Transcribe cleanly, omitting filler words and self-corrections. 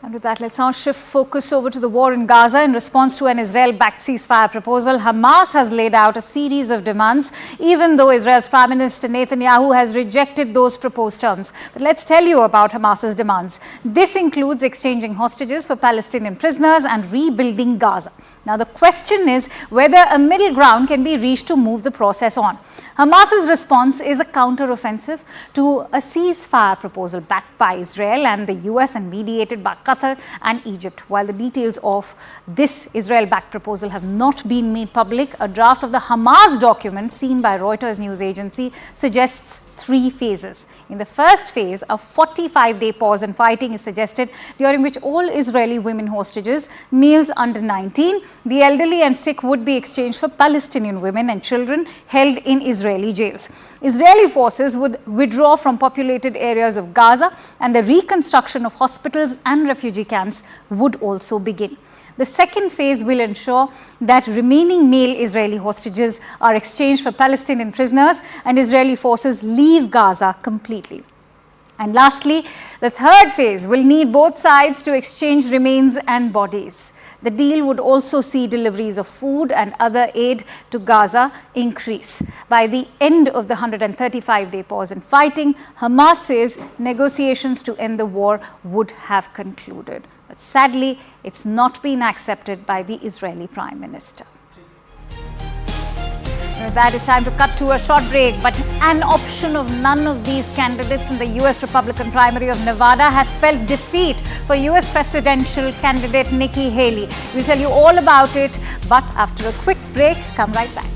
And with that, let's now shift focus over to the war in Gaza. In response to an Israel-backed ceasefire proposal, Hamas has laid out a series of demands, even though Israel's Prime Minister Netanyahu has rejected those proposed terms. But let's tell you about Hamas's demands. This includes exchanging hostages for Palestinian prisoners and rebuilding Gaza. Now, the question is whether a middle ground can be reached to move the process on. Hamas's response is a counter-offensive to a ceasefire proposal backed by Israel and the US and mediated by Qatar and Egypt. While the details of this Israel-backed proposal have not been made public, a draft of the Hamas document seen by Reuters news agency suggests 3 phases. In the first phase, a 45-day pause in fighting is suggested, during which all Israeli women hostages, males under 19, the elderly and sick would be exchanged for Palestinian women and children held in Israeli jails. Israeli forces would withdraw from populated areas of Gaza, and the reconstruction of hospitals and refugee camps would also begin. The second phase will ensure that remaining male Israeli hostages are exchanged for Palestinian prisoners and Israeli forces leave Gaza completely. And lastly, the third phase will need both sides to exchange remains and bodies. The deal would also see deliveries of food and other aid to Gaza increase. By the end of the 135-day pause in fighting, Hamas says negotiations to end the war would have concluded. But sadly, it's not been accepted by the Israeli Prime Minister. With that, it's time to cut to a short break. But an option of none of these candidates in the US Republican primary of Nevada has spelled defeat for US presidential candidate Nikki Haley. We'll tell you all about it, but after a quick break, come right back.